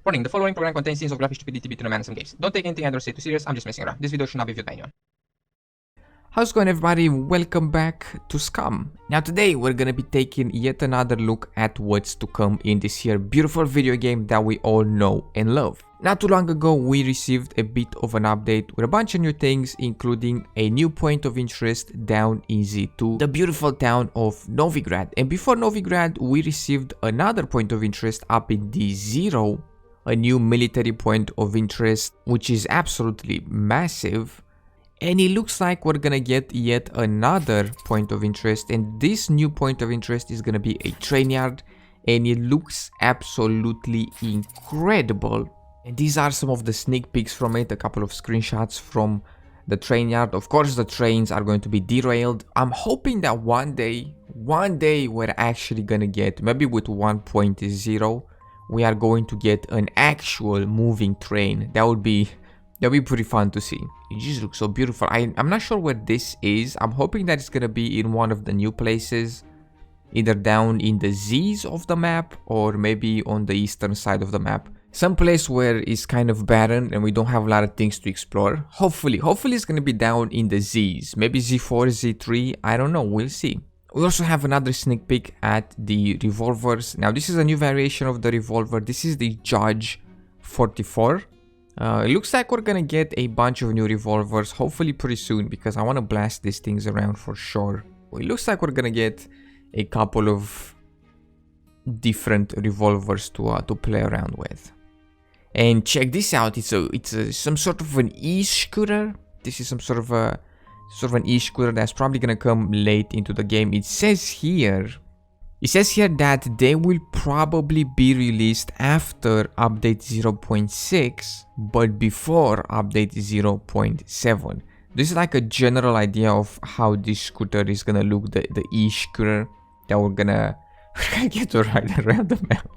Warning, the following program contains scenes of graphic stupidity between a man and some gays. Don't take anything I say too serious, I'm just messing around. This video should not be viewed by anyone. How's it going, everybody? Welcome back to Scum. Now today we're gonna be taking yet another look at what's to come in this here beautiful video game that we all know and love. Not too long ago we received a bit of an update with a bunch of new things, including a new point of interest down in Z2, the beautiful town of Novigrad. And before Novigrad we received another point of interest up in D0, a new military point of interest which is absolutely massive. And it looks like we're gonna get yet another point of interest, and this new point of interest is gonna be a train yard, and it looks absolutely incredible. And these are some of the sneak peeks from it, a couple of screenshots from the train yard. Of course the trains are going to be derailed. I'm hoping that one day we're actually gonna get, maybe with 1.0, we are going to get an actual moving train. That'll be pretty fun to see. It just looks so beautiful. I'm not sure where this is. I'm hoping that it's gonna be in one of the new places, either down in the Z's of the map or maybe on the eastern side of the map. Some place where it's kind of barren and we don't have a lot of things to explore. Hopefully it's gonna be down in the Z's. Maybe Z4, Z3, I don't know, we'll see. We also have another sneak peek at the Revolvers. Now this is a new variation of the Revolver. This is the Judge 44. It looks like we're gonna get a bunch of new revolvers, hopefully pretty soon, because I want to blast these things around for sure. It looks like we're gonna get a couple of different revolvers to play around with. And check this out, it's some sort of an e-scooter. This is some sort of an e-scooter that's probably gonna come late into the game. It says here that they will probably be released after update 0.6, but before update 0.7. This is like a general idea of how this scooter is gonna look, the e-scooter that we're gonna get to ride around the map.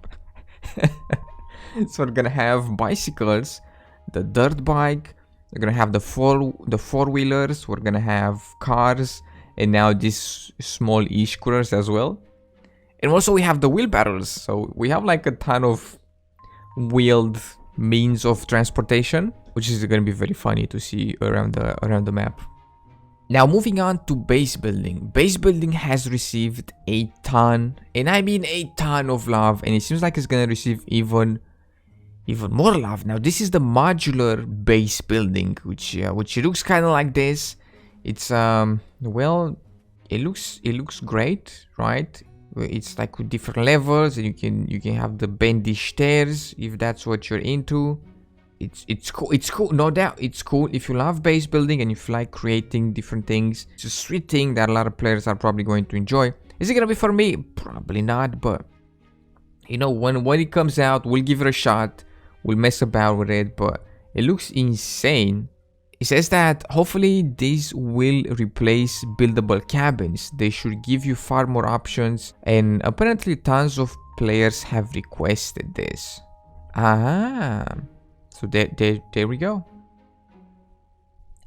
So we're gonna have bicycles, the dirt bike, we're gonna have the four-wheelers, we're gonna have cars, and now these small e-scooters as well. And also we have the wheelbarrows, so we have like a ton of wheeled means of transportation, which is going to be very funny to see around the map. Now moving on to base building. Base building has received a ton, and I mean a ton of love, and it seems like it's going to receive even more love. Now this is the modular base building, which looks kind of like this. It's well, it looks great, right? It's like with different levels, and you can have the bendy stairs if that's what you're into. It's cool, no doubt. It's cool if you love base building and if you like creating different things. It's a sweet thing that a lot of players are probably going to enjoy. Is it gonna be for me? Probably not, but you know, when it comes out, we'll give it a shot. We'll mess about with it, but it looks insane. It says that hopefully these will replace buildable cabins. They should give you far more options, and apparently tons of players have requested this. So there we go.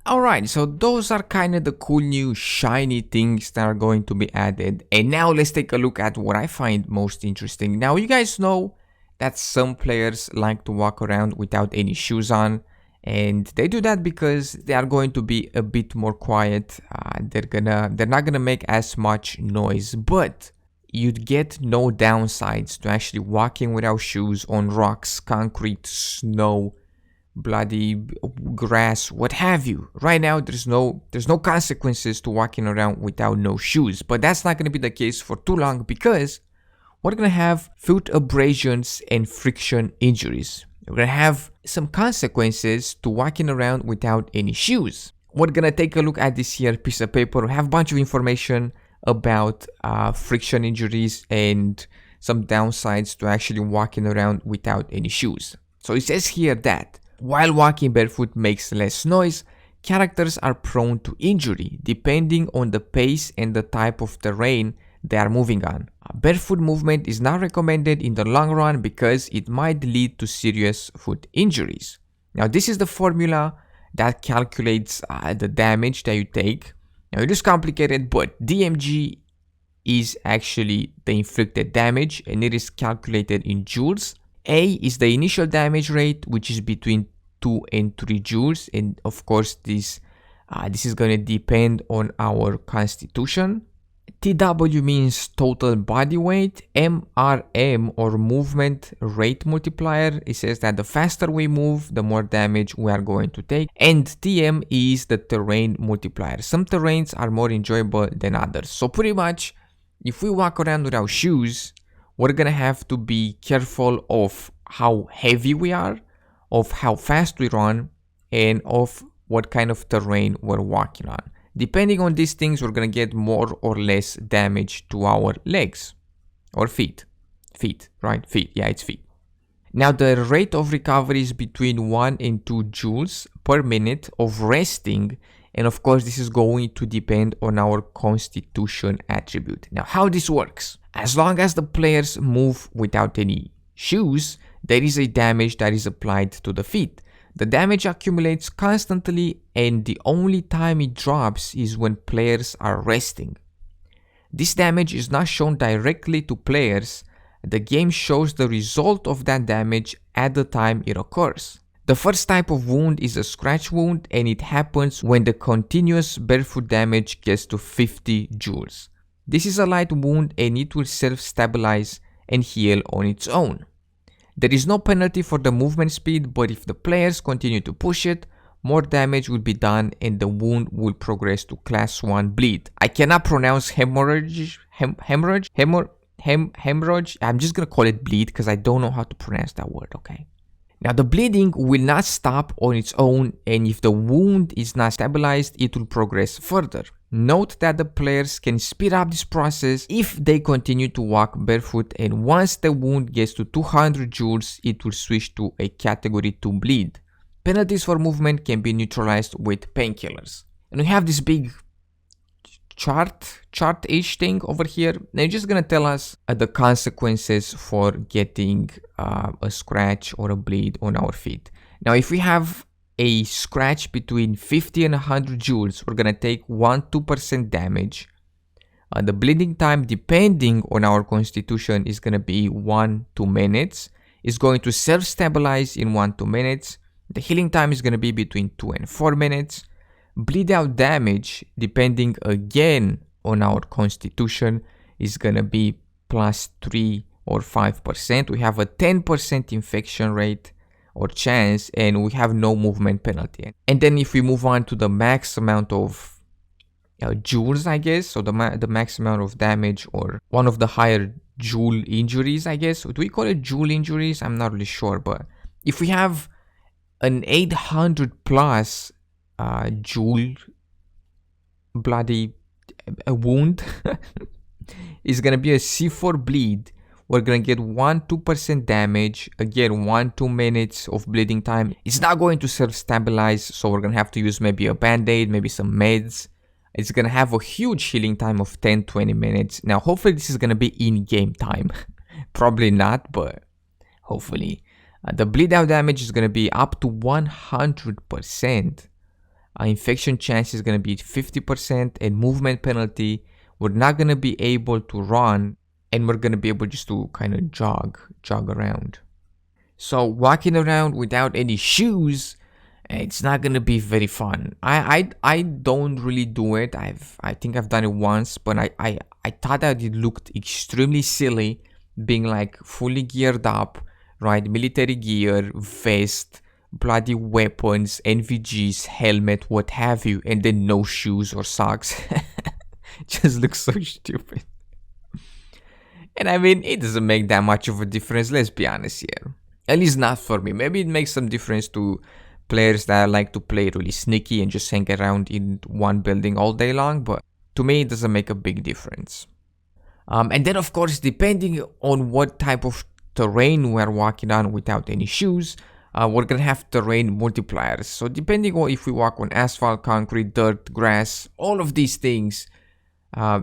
Alright, so those are kind of the cool new shiny things that are going to be added. And now let's take a look at what I find most interesting. Now you guys know that some players like to walk around without any shoes on. And they do that because they are going to be a bit more quiet. They're not gonna make as much noise, but you'd get no downsides to actually walking without shoes on rocks, concrete, snow, bloody grass, what have you. Right now there's no consequences to walking around without no shoes, but that's not gonna be the case for too long, because we're gonna have foot abrasions and friction injuries. We're gonna have some consequences to walking around without any shoes. We're gonna take a look at this here piece of paper. We have a bunch of information about friction injuries and some downsides to actually walking around without any shoes. So it says here that while walking barefoot makes less noise, characters are prone to injury depending on the pace and the type of terrain they are moving on. Barefoot movement is not recommended in the long run because it might lead to serious foot injuries. Now this is the formula that calculates the damage that you take. Now it is complicated, but DMG is actually the inflicted damage, and it is calculated in joules. A is the initial damage rate, which is between 2 and 3 joules, and of course this is going to depend on our constitution. TW means total body weight. MRM, or movement rate multiplier, it says that the faster we move, the more damage we are going to take. And TM is the terrain multiplier. Some terrains are more enjoyable than others. So pretty much, if we walk around without shoes, we're gonna have to be careful of how heavy we are, of how fast we run, and of what kind of terrain we're walking on. Depending on these things, we're gonna get more or less damage to our legs or feet. Feet, right? Feet, yeah, it's feet. Now the rate of recovery is between 1 and 2 joules per minute of resting, and of course this is going to depend on our constitution attribute. Now how this works: as long as the players move without any shoes, there is a damage that is applied to the feet. The damage accumulates constantly, and the only time it drops is when players are resting. This damage is not shown directly to players. The game shows the result of that damage at the time it occurs. The first type of wound is a scratch wound, and it happens when the continuous barefoot damage gets to 50 joules. This is a light wound, and it will self-stabilize and heal on its own. There is no penalty for the movement speed, but if the players continue to push it, more damage will be done and the wound will progress to class 1 bleed. I cannot pronounce hemorrhage. I'm just gonna call it bleed because I don't know how to pronounce that word, okay? Now the bleeding will not stop on its own, and if the wound is not stabilized, it will progress further. Note that the players can speed up this process if they continue to walk barefoot, and once the wound gets to 200 joules, it will switch to a category 2 bleed. Penalties for movement can be neutralized with painkillers. And we have this big chart-ish thing over here. They're just gonna tell us the consequences for getting a scratch or a bleed on our feet. Now if we have a scratch between 50 and 100 joules, we're gonna take 1-2% damage. The bleeding time, depending on our constitution, is gonna be 1-2 minutes. It's going to self-stabilize in 1-2 minutes. The healing time is gonna be between 2 and 4 minutes. Bleed out damage, depending again on our constitution, is gonna be +3 or 5%. We have a 10% infection rate or chance, and we have no movement penalty. And then if we move on to the max amount of joules, I guess, so the max amount of damage, or one of the higher joule injuries, I guess. Do we call it joule injuries? I'm not really sure, but if we have an 800 plus joule bloody wound, is gonna be a C4 bleed. We're gonna get 1-2% damage, again 1-2 minutes of bleeding time. It's not going to self-stabilize, so we're gonna have to use maybe a band-aid, maybe some meds. It's gonna have a huge healing time of 10-20 minutes. Now hopefully this is gonna be in-game time. Probably not, but hopefully. The bleed out damage is gonna be up to 100%. Infection chance is gonna be 50%, and movement penalty, we're not gonna be able to run, and we're gonna be able just to kind of jog around. So walking around without any shoes, it's not gonna be very fun. I don't really do it. I think I've done it once, but I thought that it looked extremely silly, being like fully geared up, right? Military gear, vest, bloody weapons, NVGs, helmet, what have you, and then no shoes or socks. Just looks so stupid. And I mean, it doesn't make that much of a difference, let's be honest here. At least not for me. Maybe it makes some difference to players that like to play really sneaky and just hang around in one building all day long, but to me it doesn't make a big difference. And then of course, depending on what type of terrain we're walking on without any shoes, we're gonna have terrain multipliers. So depending on if we walk on asphalt, concrete, dirt, grass, all of these things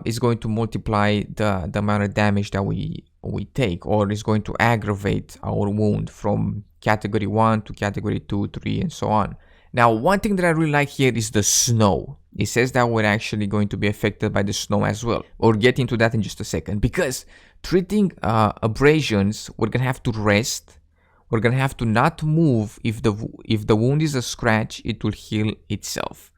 is going to multiply the amount of damage that we take, or is going to aggravate our wound from category 1 to category 2, 3, and so on. Now, one thing that I really like here is the snow. It says that we're actually going to be affected by the snow as well. We'll get into that in just a second, because treating abrasions, we're gonna have to rest We're gonna have to not move. If the wound is a scratch, it will heal itself.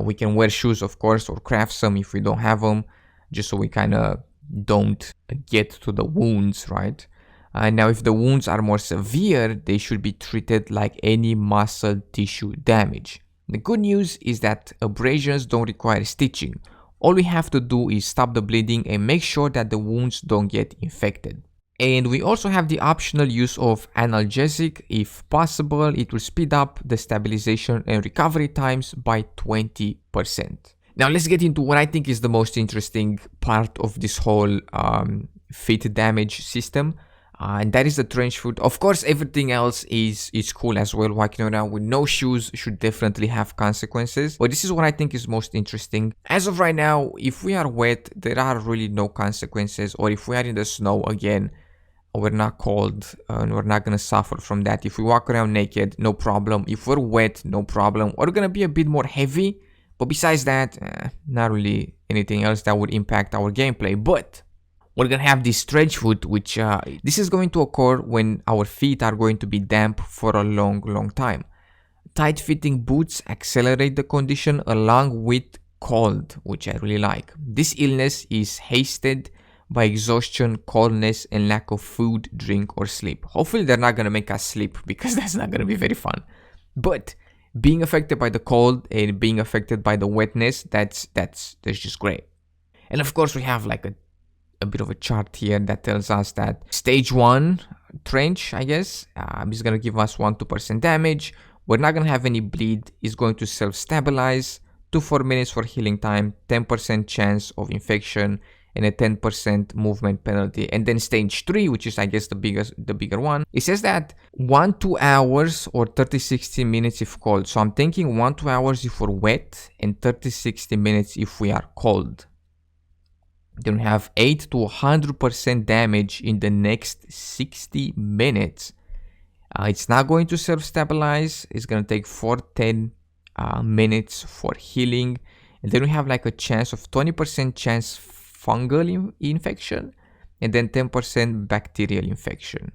We can wear shoes, of course, or craft some if we don't have them, just so we kind of don't get to the wounds, right? Now, if the wounds are more severe, they should be treated like any muscle tissue damage. The good news is that abrasions don't require stitching. All we have to do is stop the bleeding and make sure that the wounds don't get infected. And we also have the optional use of analgesic. If possible, it will speed up the stabilization and recovery times by 20%. Now let's get into what I think is the most interesting part of this whole fit damage system. And that is the trench foot. Of course, everything else is cool as well. Walking around with no shoes should definitely have consequences. But this is what I think is most interesting. As of right now, if we are wet, there are really no consequences. Or if we are in the snow again, we're not cold and we're not gonna suffer from that. If we walk around naked, no problem. If we're wet, no problem. We're gonna be a bit more heavy. But besides that, not really anything else that would impact our gameplay. But we're gonna have this stretch foot, which this is going to occur when our feet are going to be damp for a long time. Tight fitting boots accelerate the condition along with cold, which I really like. This illness is hastened by exhaustion, coldness, and lack of food, drink, or sleep. Hopefully they're not gonna make us sleep, because that's not gonna be very fun. But being affected by the cold and being affected by the wetness, that's just great. And of course we have like a bit of a chart here that tells us that stage 1 trench, I guess, is going to give us 1-2% damage. We're not going to have any bleed. It's going to self-stabilize, 2-4 minutes for healing time, 10% chance of infection, and a 10% movement penalty. And then stage 3, which is I guess the bigger one, it says that 1-2 hours or 30-60 minutes if cold. So I'm thinking 1-2 hours if we're wet and 30-60 minutes if we are cold. Then we have 8 to 100% damage in the next 60 minutes. It's not going to self-stabilize. It's going to take 4-10 minutes for healing. And then we have like a chance of 20% chance fungal infection. And then 10% bacterial infection.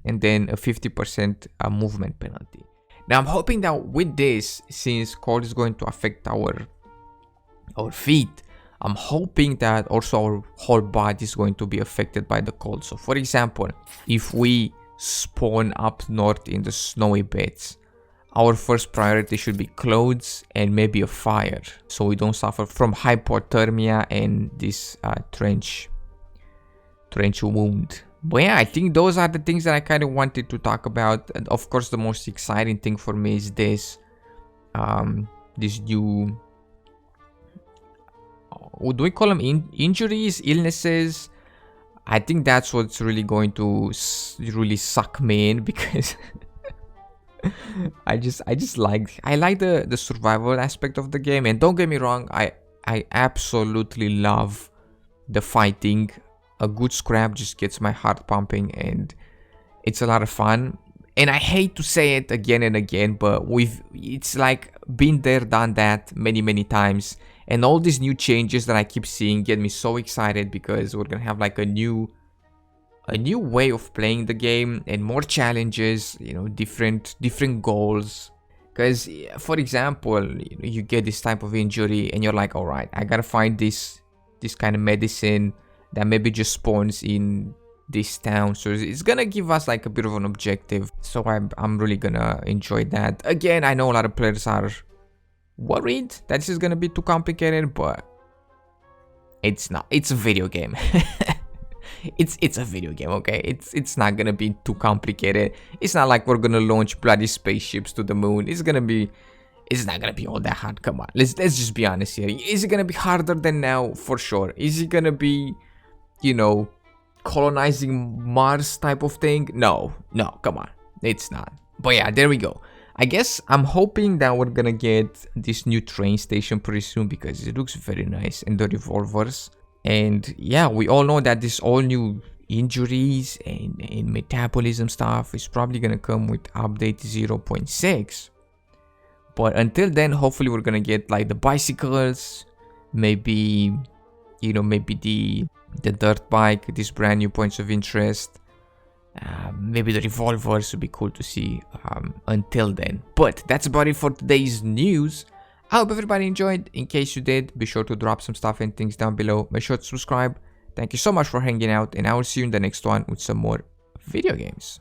And then a 50% movement penalty. Now I'm hoping that with this, since cold is going to affect our feet, I'm hoping that also our whole body is going to be affected by the cold. So for example, if we spawn up north in the snowy beds, our first priority should be clothes and maybe a fire, so we don't suffer from hypothermia and this trench wound. But yeah, I think those are the things that I kind of wanted to talk about. And of course, the most exciting thing for me is this new, do we call them injuries, illnesses? I think that's what's really going to really suck me in, because I like the survival aspect of the game. And don't get me wrong, I absolutely love the fighting. A good scrap just gets my heart pumping and it's a lot of fun. And I hate to say it again and again, but it's like been there, done that many times. And all these new changes that I keep seeing get me so excited, because we're gonna have like a new way of playing the game and more challenges, you know, different goals. Because for example, you get this type of injury and you're like, all right, I gotta find this kind of medicine that maybe just spawns in this town. So it's gonna give us like a bit of an objective. So I'm really gonna enjoy that. Again, I know a lot of players are worried that this is gonna be too complicated, but it's not. It's a video game. it's a video game, okay? It's not gonna be too complicated. It's not like we're gonna launch bloody spaceships to the moon. It's not gonna be all that hard. Come on, let's just be honest here. Is it gonna be harder than now? For sure. Is it gonna be, you know, colonizing Mars type of thing? No, come on, it's not. But yeah, there we go. I guess I'm hoping that we're gonna get this new train station pretty soon, because it looks very nice, and the revolvers. And yeah, we all know that this all new injuries and metabolism stuff is probably gonna come with update 0.6. But until then, hopefully we're gonna get like the bicycles, maybe, you know, maybe the dirt bike, these brand new points of interest. Maybe the Revolvers would be cool to see until then. But that's about it for today's news. I hope everybody enjoyed. In case you did, be sure to drop some stuff and things down below. Make sure to subscribe. Thank you so much for hanging out, and I will see you in the next one with some more video games.